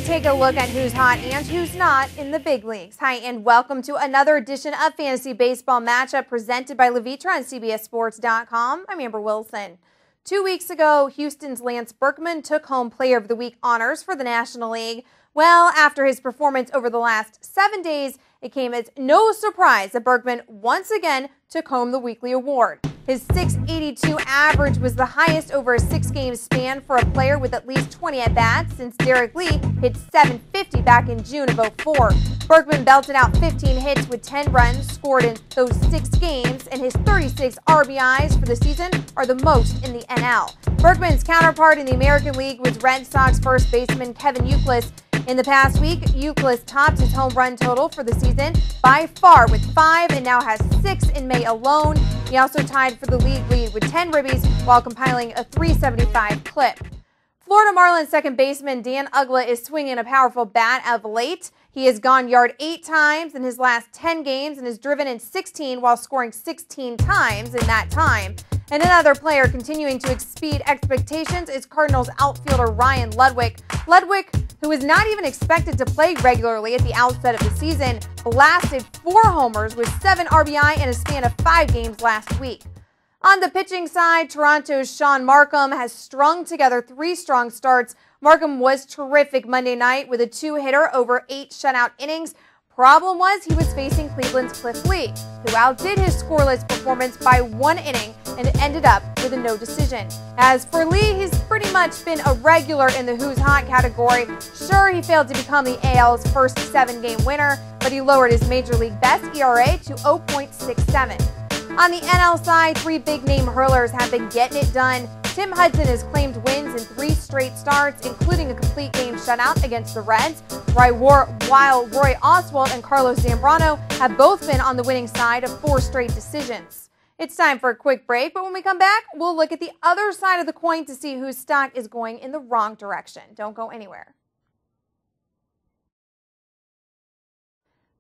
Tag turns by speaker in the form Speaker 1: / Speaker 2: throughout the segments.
Speaker 1: to take a look at who's hot and who's not in the big leagues. Hi, and welcome to another edition of Fantasy Baseball Matchup presented by Levitra on CBSSports.com. I'm Amber Wilson. 2 weeks ago, Houston's Lance Berkman took home Player of the Week honors for the National League. Well, after his performance over the last 7 days, it came as no surprise that Berkman once again took home the weekly award. His .682 average was the highest over a 6-game span for a player with at least 20 at-bats since Derek Lee hit .750 back in June of '04. Berkman belted out 15 hits with 10 runs scored in those 6 games, and his 36 RBIs for the season are the most in the NL. Berkman's counterpart in the American League was Red Sox first baseman Kevin Youkilis. In the past week, Youkilis topped his home run total for the season by far with 5 and now has 6 in May alone. He also tied for the league lead with 10 ribbies while compiling a .375 clip. Florida Marlins second baseman Dan Uggla is swinging a powerful bat of late. He has gone yard 8 times in his last 10 games and has driven in 16 while scoring 16 times in that time. And another player continuing to exceed expectations is Cardinals outfielder Ryan Ludwig. Ludwig, who was not even expected to play regularly at the outset of the season, blasted 4 homers with 7 RBI in a span of 5 games last week. On the pitching side, Toronto's Sean Markham has strung together 3 strong starts. Markham was terrific Monday night with a 2-hitter over 8 shutout innings. Problem was he was facing Cleveland's Cliff Lee, who outdid his scoreless performance by 1 inning and ended up with a no decision. As for Lee, he's pretty much been a regular in the Who's Hot category. Sure, he failed to become the AL's first 7-game winner, but he lowered his Major League best ERA to 0.67. On the NL side, 3 big-name hurlers have been getting it done. Tim Hudson has claimed wins in 3 straight starts, including a complete game shutout against the Reds, while Roy Oswalt and Carlos Zambrano have both been on the winning side of 4 straight decisions. It's time for a quick break, but when we come back, we'll look at the other side of the coin to see whose stock is going in the wrong direction. Don't go anywhere.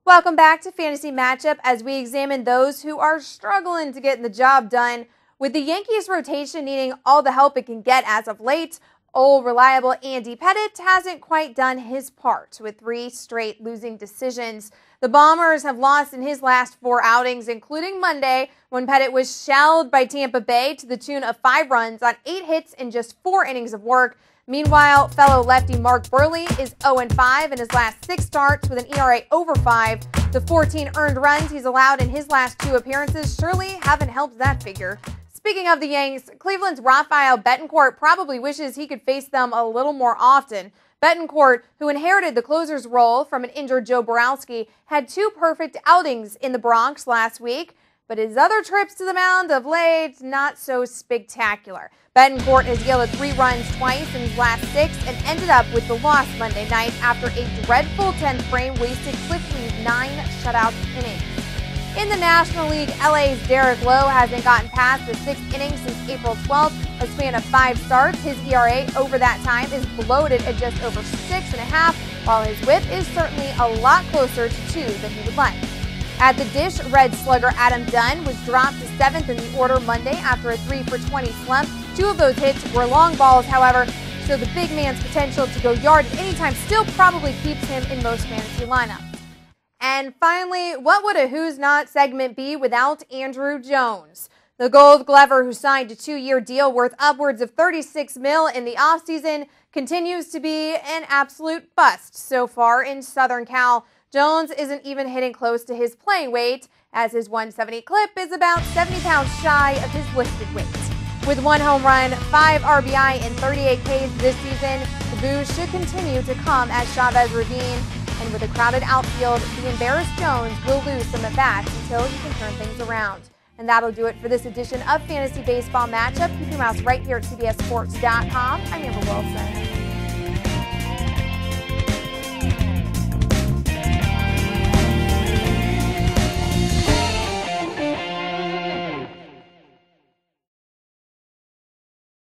Speaker 1: Welcome back to Fantasy Matchup as we examine those who are struggling to get the job done. With the Yankees rotation needing all the help it can get as of late, old reliable Andy Pettitte hasn't quite done his part with 3 straight losing decisions. The Bombers have lost in his last 4 outings, including Monday when Pettitte was shelled by Tampa Bay to the tune of 5 runs on 8 hits in just 4 innings of work. Meanwhile, fellow lefty Mark Buehrle is 0-5 in his last 6 starts with an ERA over 5. The 14 earned runs he's allowed in his last 2 appearances surely haven't helped that figure. Speaking of the Yanks, Cleveland's Rafael Betancourt probably wishes he could face them a little more often. Betancourt, who inherited the closer's role from an injured Joe Borowski, had 2 perfect outings in the Bronx last week, but his other trips to the mound of late, not so spectacular. Betancourt has yielded 3 runs twice in his last 6 and ended up with the loss Monday night after a dreadful 10th frame wasted Cliff Lee's 9 shutout innings. In the National League, LA's Derek Lowe hasn't gotten past the 6th inning since April 12th, a span of 5 starts. His ERA over that time is bloated at just over 6.5, while his whip is certainly a lot closer to 2 than he would like. At the dish, Red slugger Adam Dunn was dropped to 7th in the order Monday after a 3-for-20 slump. 2 of those hits were long balls, however, so the big man's potential to go yard at any time still probably keeps him in most fantasy lineups. And finally, what would a Who's Not segment be without Andruw Jones? The Gold Glover, who signed a 2-year deal worth upwards of $36 million in the offseason, continues to be an absolute bust so far in Southern Cal. Jones isn't even hitting close to his playing weight, as his 170 clip is about 70 pounds shy of his listed weight. With 1 home run, 5 RBI, and 38 Ks this season, the boos should continue to come at Chavez Ravine. And with a crowded outfield, the embarrassed Jones will lose some at-bats until he can turn things around. And that'll do it for this edition of Fantasy Baseball Matchup. Keep your mouse right here at CBSSports.com. I'm Amber Wilson.